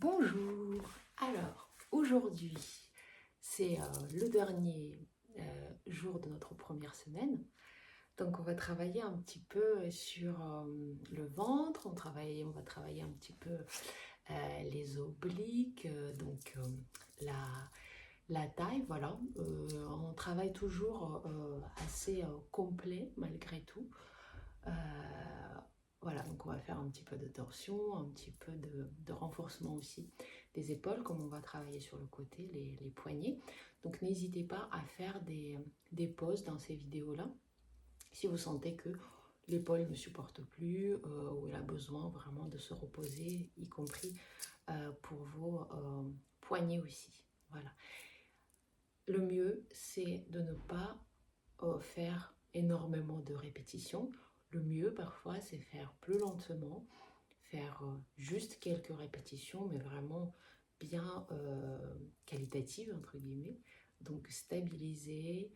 Bonjour. Alors, aujourd'hui, c'est le dernier jour de notre première semaine. Donc, on va travailler un petit peu sur le ventre, on va travailler un petit peu les obliques, la taille, voilà. On travaille toujours assez complet malgré tout. Euh, voilà, donc on va faire un petit peu de torsion, un petit peu de renforcement aussi des épaules, comme on va travailler sur le côté, les poignets. Donc n'hésitez pas à faire des pauses dans ces vidéos-là, si vous sentez que l'épaule ne supporte plus ou elle a besoin vraiment de se reposer, y compris pour vos poignets aussi. Voilà. Le mieux, c'est de ne pas faire énormément de répétitions. Le mieux parfois, c'est faire plus lentement, faire juste quelques répétitions, mais vraiment bien qualitatives, entre guillemets. Donc stabiliser,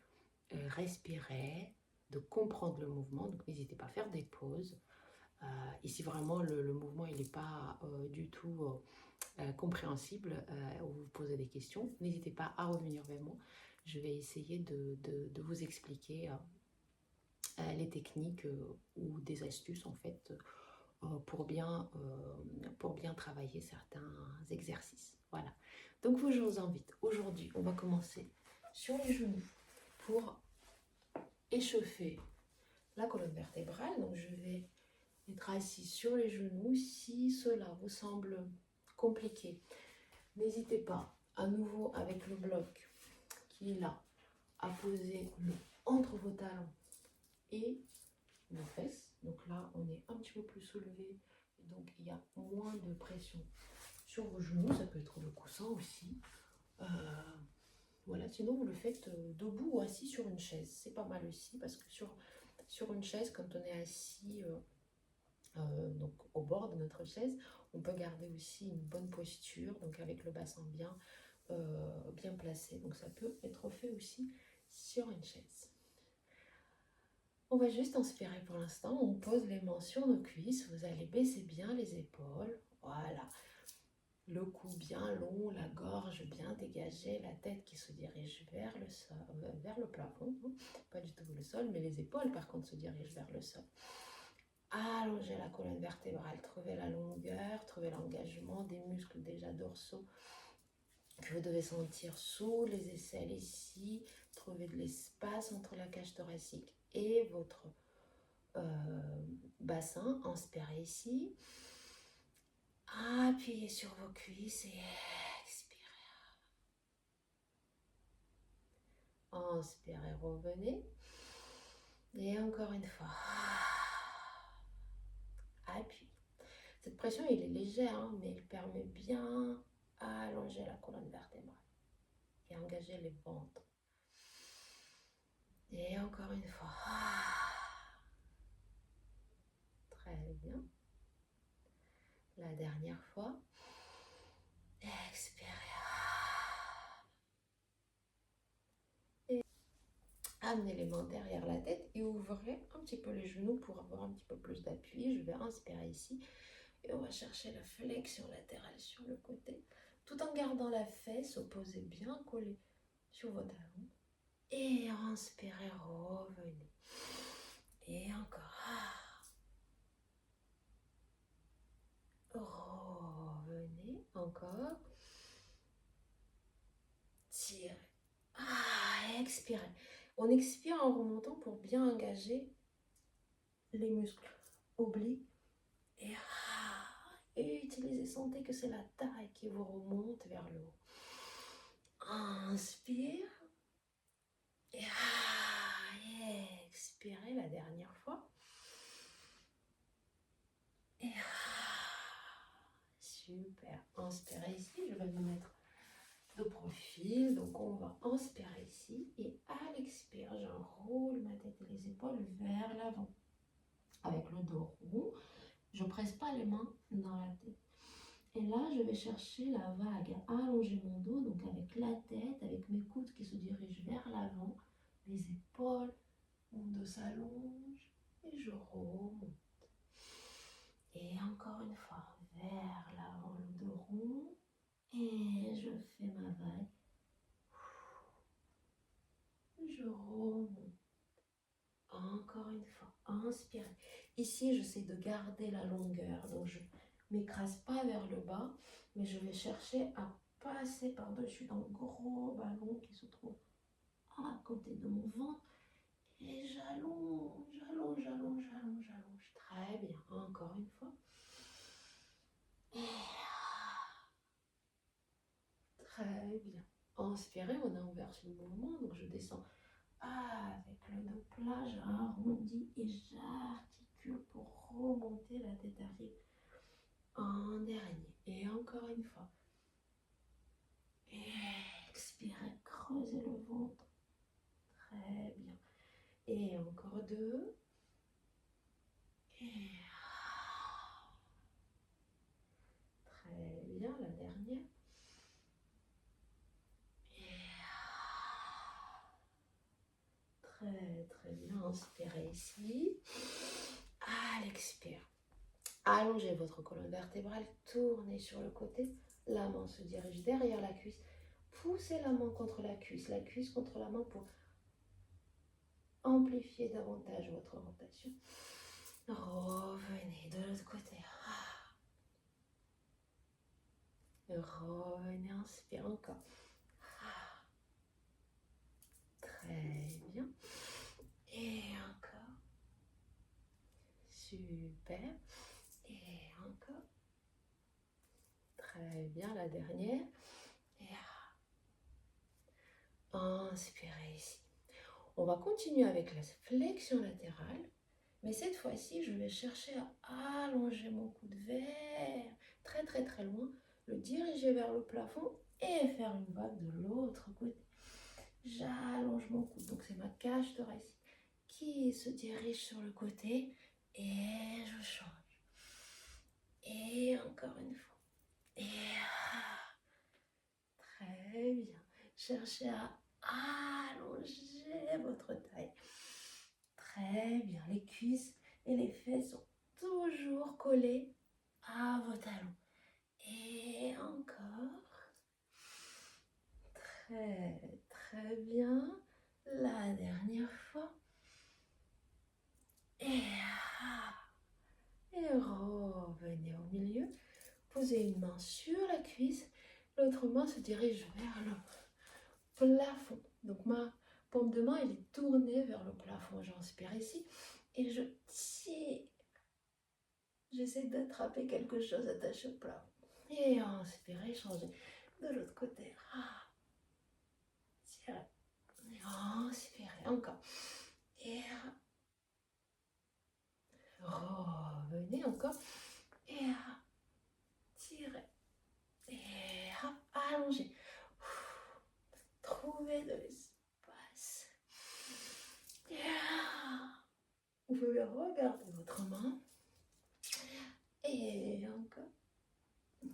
respirer, de comprendre le mouvement. Donc n'hésitez pas à faire des pauses. Ici vraiment le mouvement il n'est pas du tout compréhensible ou vous posez des questions, n'hésitez pas à revenir vers moi. Je vais essayer de vous expliquer les techniques ou des astuces en fait pour bien travailler certains exercices. Voilà. Donc je vous invite. Aujourd'hui, on va commencer sur les genoux pour échauffer la colonne vertébrale. Donc je vais être assis sur les genoux. Si cela vous semble compliqué, n'hésitez pas à nouveau avec le bloc qui est là à poser entre vos talons et vos fesses. Donc là, on est un petit peu plus soulevé. Donc il y a moins de pression sur vos genoux. Ça peut être le coussin aussi. Voilà, sinon vous le faites debout ou assis sur une chaise. C'est pas mal aussi parce que sur une chaise, quand on est assis donc au bord de notre chaise, on peut garder aussi une bonne posture, donc avec le bassin bien placé. Donc ça peut être fait aussi sur une chaise. On va juste inspirer pour l'instant. On pose les mains sur nos cuisses. Vous allez baisser bien les épaules. Voilà. Le cou bien long, la gorge bien dégagée, la tête qui se dirige vers le sol, vers le plafond. Pas du tout le sol, mais les épaules par contre se dirigent vers le sol. Allongez la colonne vertébrale, trouvez la longueur, trouvez l'engagement des muscles déjà dorsaux que vous devez sentir sous les aisselles ici. Trouvez de l'espace entre la cage thoracique et votre bassin. Inspirez ici. Appuyez sur vos cuisses et expirez. Inspirez, revenez. Et encore une fois. Appuyez. Cette pression, elle est légère, hein, mais elle permet bien d'allonger la colonne vertébrale et engager les ventres. Et encore une fois. Très bien. La dernière fois. Expirez. Et amenez les mains derrière la tête et ouvrez un petit peu les genoux pour avoir un petit peu plus d'appui. Je vais inspirer ici. Et on va chercher la flexion latérale sur le côté, tout en gardant la fesse opposée bien collée sur vos talons. Et inspirez, revenez. Et encore. Revenez, encore. Tirez. Expirez. On expire en remontant pour bien engager les muscles obliques. Et utilisez, sentez que c'est la taille qui vous remonte vers le haut. Inspire. Et expirez la dernière fois. Et super. Inspirez ici. Je vais me mettre de profil. Donc on va inspirer ici. Et à l'expire, j'enroule ma tête et les épaules vers l'avant. Avec le dos rond. Je ne presse pas les mains dans la tête. Et là, je vais chercher la vague, allonger mon dos, donc avec la tête, avec mes coudes qui se dirigent vers l'avant, les épaules, mon dos s'allonge et je remonte. Et encore une fois, vers l'avant, le dos rond. inspirez. Ici, j'essaie de garder la longueur, donc je ne m'écrase pas vers le bas, mais je vais chercher à passer par-dessus un gros ballon qui se trouve à côté de mon ventre. Et j'allonge, j'allonge, j'allonge, j'allonge, j'allonge. Très bien, encore une fois. Et très bien. Inspirez, on inverse le mouvement, donc je descends avec le dos plat, j'arrondis et j'articule pour remonter la tête arrière. Un dernier, et encore une fois. Expirez, creusez le ventre. Très bien. Et encore deux. Et très bien, la dernière. Et très bien, inspirez ici. À l'expire. Allongez votre colonne vertébrale, tournez sur le côté. La main se dirige derrière la cuisse. Poussez la main contre la cuisse contre la main pour amplifier davantage votre rotation. Revenez de l'autre côté. Revenez, inspire encore. Très bien. Et encore. Super. Et encore. Très bien, la dernière. Et inspirez ici. On va continuer avec la flexion latérale, mais cette fois-ci, je vais chercher à allonger mon coude vers très loin, le diriger vers le plafond et faire une vague de l'autre côté. J'allonge mon coude, donc c'est ma cage thoracique qui se dirige sur le côté et je change. Et encore une fois. Et très bien. Cherchez à allonger votre taille. Très bien. Les cuisses et les fesses sont toujours collées à vos talons. Et encore. Très bien. La dernière fois. Et revenez au milieu. Posez une main sur la cuisse. L'autre main se dirige vers le plafond. Donc ma paume de main, elle est tournée vers le plafond. J'inspire ici et je tire. J'essaie d'attraper quelque chose attaché au plafond. Et inspirez, changez de l'autre côté. Tirez. Inspirez encore. Et revenez encore. Et tirez. Et allongez. Trouvez de l'espace. Vous pouvez regarder votre main. Et encore.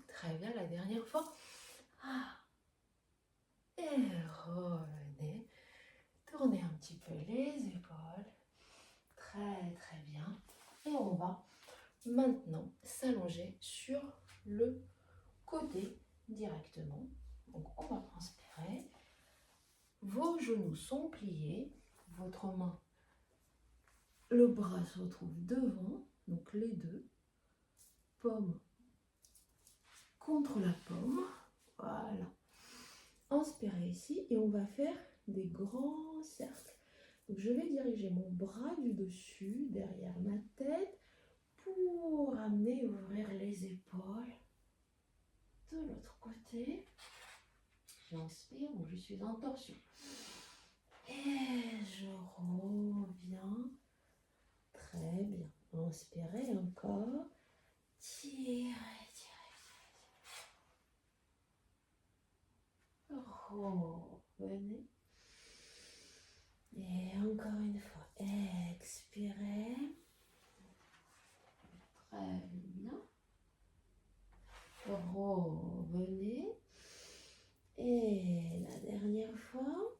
Très bien, la dernière fois. Et revenez. Tournez un petit peu les épaules. Très bien. Et on va maintenant s'allonger sur le côté directement. Donc on va inspirer. Vos genoux sont pliés. Votre main, le bras se retrouve devant. Donc les deux. Paume contre la paume. Voilà. Inspirez ici et on va faire des grands cercles. Donc je vais diriger mon bras du dessus derrière ma tête pour amener et ouvrir les épaules. De l'autre côté, j'inspire, donc je suis en torsion. Et je reviens. Très bien. Inspirez encore. Tirez. Revenez. Et encore une fois, expirez. Très bien. Revenez. Et la dernière fois.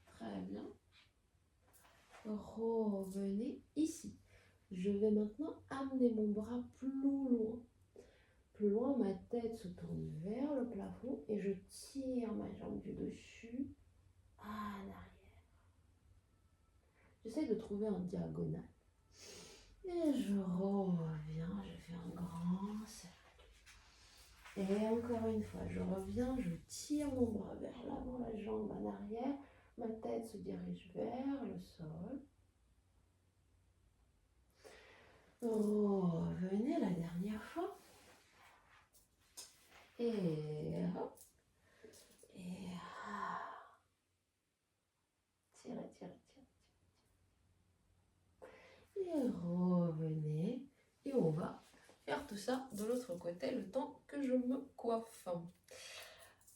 Très bien. Revenez ici. Je vais maintenant amener mon bras plus loin. Plus loin, ma tête se tourne vers le plafond et je tire ma jambe du dessus à l'arrière. J'essaie de trouver en diagonale. Et je reviens, je fais un grand cercle. Et encore une fois, je reviens, je tire mon bras vers l'avant, la jambe en arrière. Ma tête se dirige vers le sol. Revenez la dernière fois. Et hop. Et tirez, tirez, tirez. Et revenez. Et on va faire tout ça de l'autre côté le temps que je me coiffe.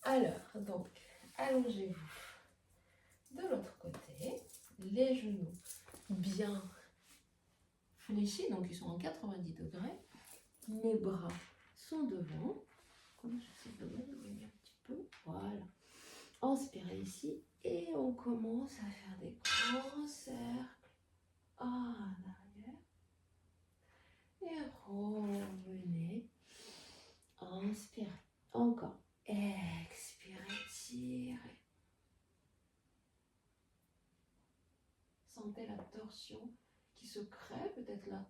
Alors, donc, allongez-vous de l'autre côté. Les genoux bien fléchis, donc ils sont en 90 degrés. Mes bras sont devant. J'essaie de m'éloigner un petit peu. Voilà. Inspirez ici et on commence à faire des grands cercles en arrière. Et revenez. Inspirez. Encore. Expirez, tirez. Sentez la torsion qui se crée. Peut-être la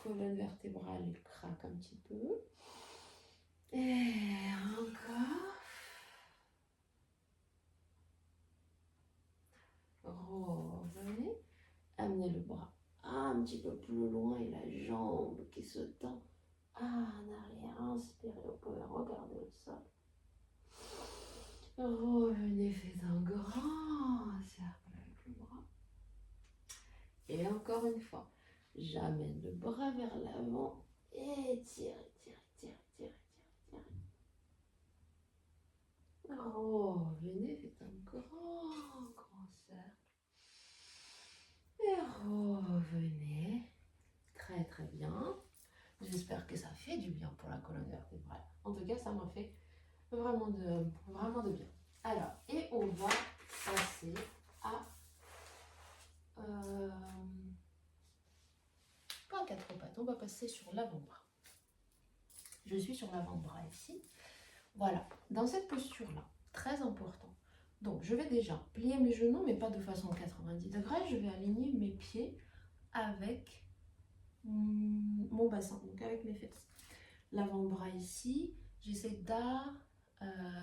colonne vertébrale elle craque un petit peu. Et encore. Revenez. Amenez le bras un petit peu plus loin et la jambe qui se tend en arrière. Inspirez, vous pouvez regarder le sol. Revenez, faites un grand cercle avec le bras. Et encore une fois, j'amène le bras vers l'avant et tirez, tirez, tirez, tirez, tirez, tirez. Revenez, faites un grand, grand cercle. Et revenez. Très, très bien. J'espère que ça fait du bien pour la colonne vertébrale. En tout cas, ça m'a fait vraiment de bien. Alors, et on va passer à pas à quatre pattes, on va passer sur l'avant-bras. Je suis sur l'avant-bras ici. Voilà, dans cette posture-là, très important. Donc, je vais déjà plier mes genoux, mais pas de façon 90 degrés. Je vais aligner mes pieds avec mon bassin, donc avec mes fesses. L'avant-bras ici, j'essaie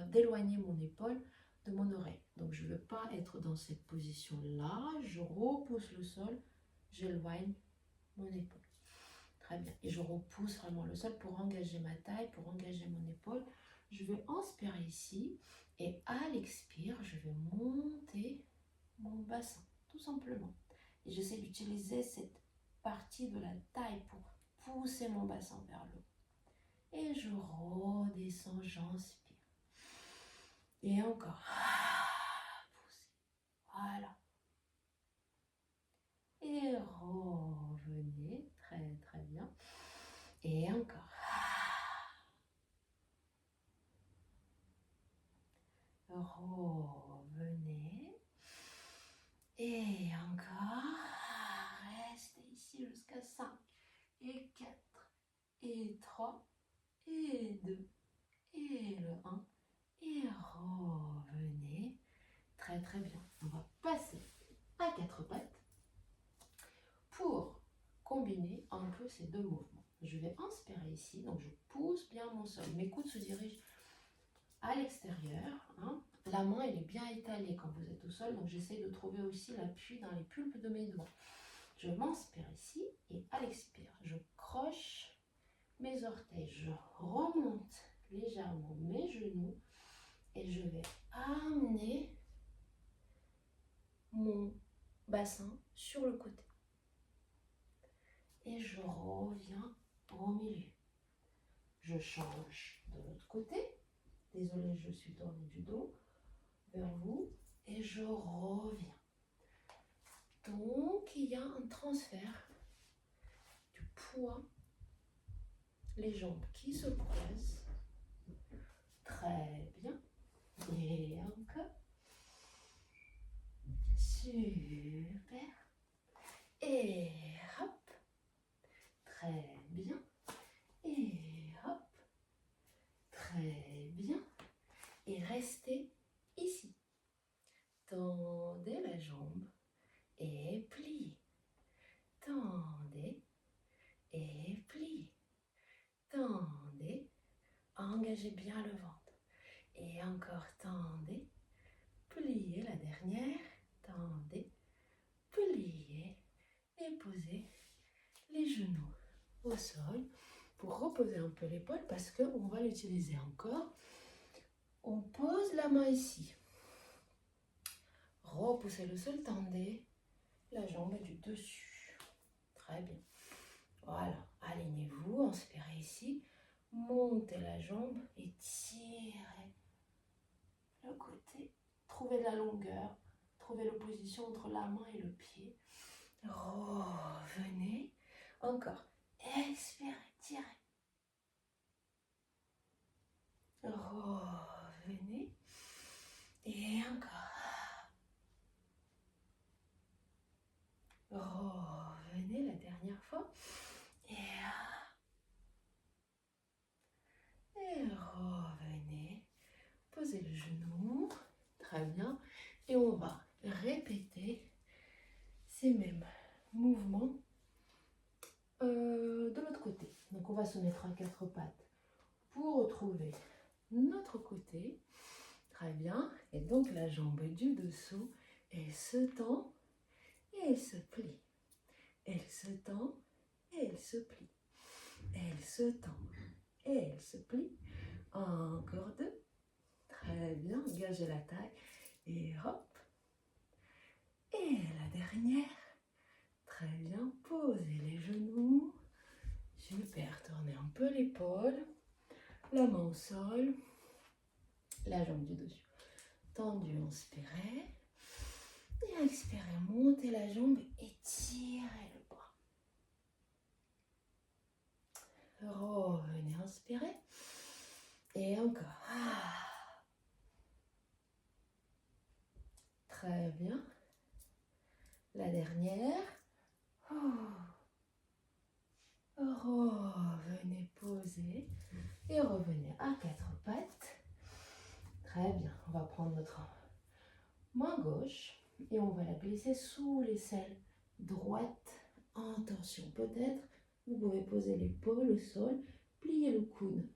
d'éloigner mon épaule de mon oreille. Donc je ne veux pas être dans cette position-là. Je repousse le sol, j'éloigne mon épaule. Très bien. Et je repousse vraiment le sol pour engager ma taille, pour engager mon épaule. Je vais inspirer ici et à l'expire, je vais monter mon bassin, tout simplement. Et j'essaie d'utiliser cette partie de la taille pour pousser mon bassin vers le haut. Et je redescends, j'inspire. Et encore. Poussez. Voilà. Et revenez. Très, très bien. Et encore. Revenez. Et encore. Restez ici jusqu'à 5. Et 4. Et 3. Et 2. Et le 1. Et revenez. Très très bien. On va passer à quatre pattes pour combiner un peu ces deux mouvements. Je vais inspirer ici, donc je pousse bien mon sol. Mes coudes se dirigent à l'extérieur. La main, elle est bien étalée quand vous êtes au sol, donc j'essaie de trouver aussi l'appui dans les pulpes de mes doigts. Je m'inspire ici et à l'expire, je croche mes orteils, je remonte légèrement mes genoux et je vais amener mon bassin sur le côté. Et je reviens au milieu. Je change de l'autre côté. Désolée, je suis tournée du dos vers vous et je reviens. Donc, il y a un transfert du poids. Les jambes qui se croisent. Très bien. Et encore. Super. Et hop. Très bien. Et hop. Très bien. Et restez ici. Tendez la jambe et engagez bien le ventre. Et encore, tendez, pliez la dernière, tendez, pliez et posez les genoux au sol pour reposer un peu l'épaule parce qu'on va l'utiliser encore. On pose la main ici. Repoussez le sol, tendez la jambe du dessus. Très bien. Voilà, alignez-vous, inspirez ici, montez la jambe et tirez le côté. Trouvez de la longueur, trouvez l'opposition entre la main et le pied. Revenez, encore, expirez, tirez. Revenez, et encore. Revenez la dernière fois. Et revenez. Posez le genou. Très bien. Et on va répéter ces mêmes mouvements de l'autre côté. Donc on va se mettre à quatre pattes pour retrouver notre côté. Très bien. Et donc la jambe du dessous, elle se tend et elle se plie. Elle se tend et elle se plie. Elle se tend et elle se plie. Encore deux. Très bien. Engagez la taille. Et hop. Et la dernière. Très bien. Posez les genoux. Super. Tournez un peu l'épaule. La main au sol. La jambe du dessus. Tendu, inspirez. Et expirez. Montez la jambe et tirez le bras. Revenez, inspirez. Et encore. Très bien. La dernière. Revenez poser. Et revenez à quatre pattes. Très bien. On va prendre notre main gauche. Et on va la glisser sous l'aisselle droite en torsion. Peut-être vous pouvez poser l'épaule au sol. Plier le coude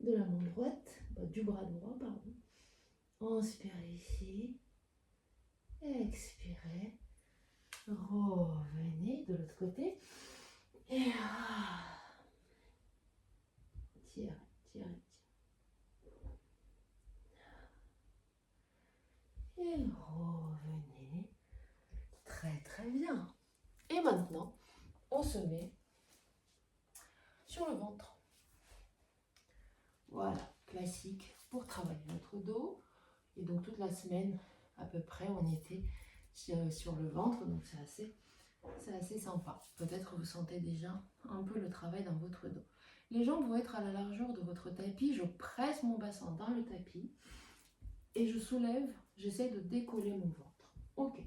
de la main droite. Du bras droit, pardon. Inspirez ici. Expirez. Revenez de l'autre côté. Et tirez, tirez, tirez. Et revenez. Très très bien. Et maintenant, on se met sur le ventre. Voilà, classique pour travailler notre dos. Et donc toute la semaine, à peu près, on était sur le ventre. Donc c'est assez sympa. Peut-être vous sentez déjà un peu le travail dans votre dos. Les jambes vont être à la largeur de votre tapis. Je presse mon bassin dans le tapis. Et je soulève, j'essaie de décoller mon ventre. Ok.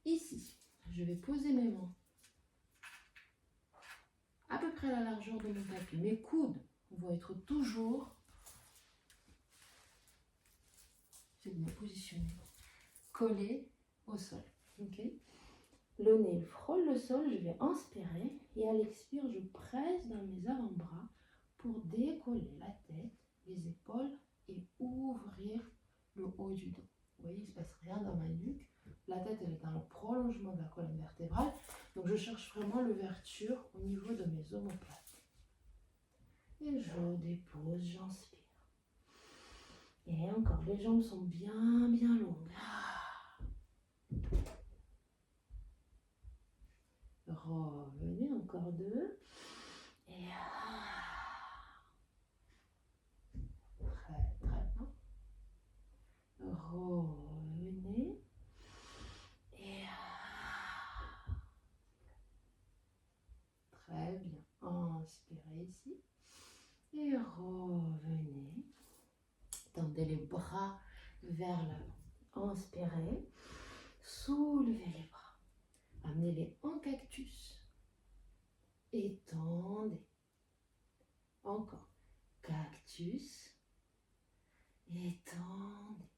Ici, je vais poser mes mains à peu près à la largeur de mon tapis. Mes coudes vont être toujours, c'est de me positionner, collés au sol. Ok. Le nez frôle le sol, je vais inspirer et à l'expire, je presse dans mes avant-bras pour décoller la tête, les épaules et ouvrir le haut du dos. Vous voyez, il ne se passe rien dans ma nuque. La tête, elle est dans le prolongement de la colonne vertébrale. Donc, je cherche vraiment l'ouverture au niveau de mes omoplates. Et je dépose, j'inspire. Et encore, les jambes sont bien, bien longues. Revenez, encore deux. Et très, très bien. Revenez. Et très bien. Inspirez ici. Et revenez. Tendez les bras vers l'avant. Inspirez. Soulevez les bras. Amenez-les en cactus. Étendez. Encore. Cactus. Étendez.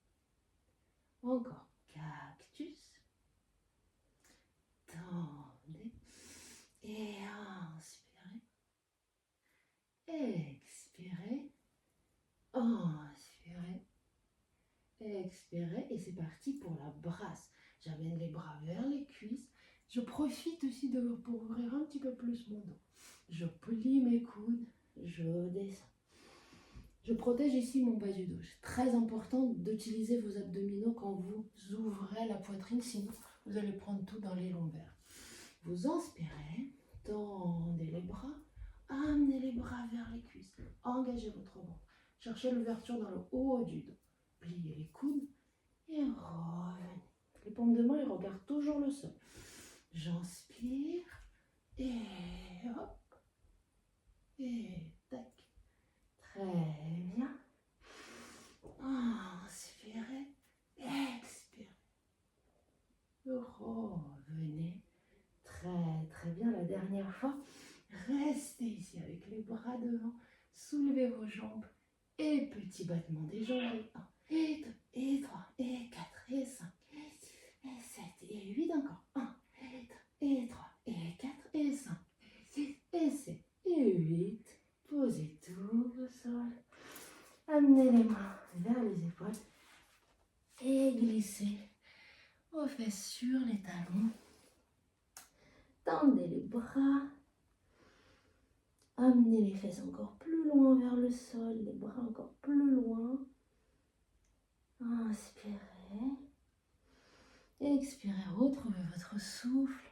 Encore. Cactus. Tendez. Et inspirez. Expirez. et c'est parti pour la brasse. J'amène les bras vers les cuisses. Je profite aussi pour ouvrir un petit peu plus mon dos. Je plie mes coudes, je descends. Je protège ici mon bas du dos. C'est très important d'utiliser vos abdominaux quand vous ouvrez la poitrine, sinon vous allez prendre tout dans les lombaires. Vous inspirez, tendez les bras, amenez les bras vers les cuisses, engagez votre ventre, cherchez l'ouverture dans le haut du dos, pliez les coudes et revenez. Les paumes de main, elles regardent toujours le sol. J'inspire et hop, et tac. Très bien. Inspirez, expirez. Revenez. Très bien. La dernière fois, restez ici avec les bras devant. Soulevez vos jambes et petit battement des jambes. 1 et 2 et 3 et 4 et 5 et 6 et 7 et 8 encore. 1 et 2 et 3 et 4 et 5 et 6 et 7 et 8. Posez tout au sol. Amenez les mains vers les épaules et glissez vos fesses sur les talons. Tendez les bras. Amenez les fesses encore plus loin vers le sol, les bras encore plus loin. Inspirez. Expirez, retrouvez votre souffle.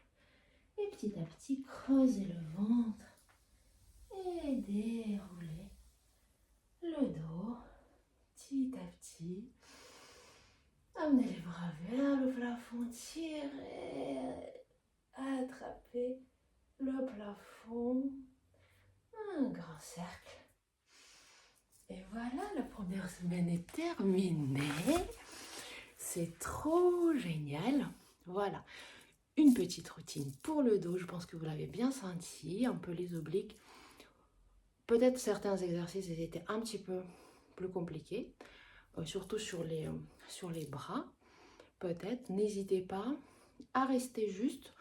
Et petit à petit, creusez le ventre. Et déroulez le dos. Petit à petit. Amenez les bras vers le plafond. Tirez. Attrapez le plafond. Un grand cercle. Et voilà, la première semaine est terminée. C'est trop génial. Voilà, une petite routine pour le dos. Je pense que vous l'avez bien senti, un peu les obliques. Peut-être certains exercices étaient un petit peu plus compliqués, surtout sur les bras. Peut-être, n'hésitez pas à rester juste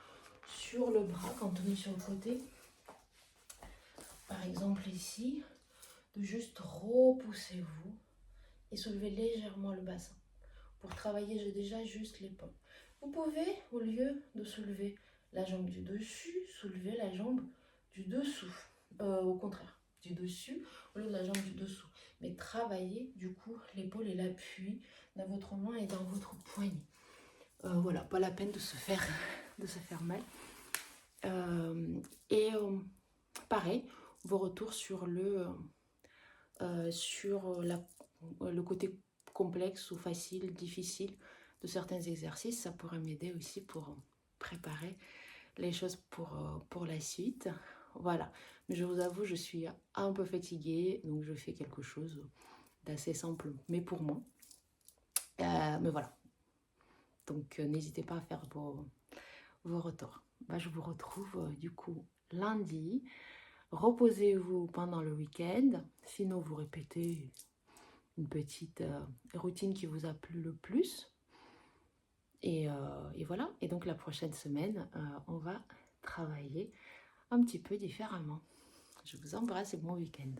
sur le bras quand on est sur le côté. Par exemple ici, de juste repoussez-vous et soulevez légèrement le bassin. Pour travailler déjà juste l'épaule. Vous pouvez, au lieu de soulever la jambe du dessus, soulever la jambe du dessous. Au contraire, du dessus au lieu de la jambe du dessous. Mais travaillez du coup l'épaule et l'appui dans votre main et dans votre poignet. Voilà, pas la peine de se faire mal. Pareil, vos retours sur le côté complexe ou facile, difficile de certains exercices, ça pourrait m'aider aussi pour préparer les choses pour la suite. Voilà, mais je vous avoue, je suis un peu fatiguée, donc je fais quelque chose d'assez simple, mais pour moi. Mais voilà, donc n'hésitez pas à faire vos retours. Je vous retrouve du coup lundi. Reposez-vous pendant le week-end, sinon vous répétez une petite routine qui vous a plu le plus. Et voilà, et donc la prochaine semaine, on va travailler un petit peu différemment. Je vous embrasse et bon week-end.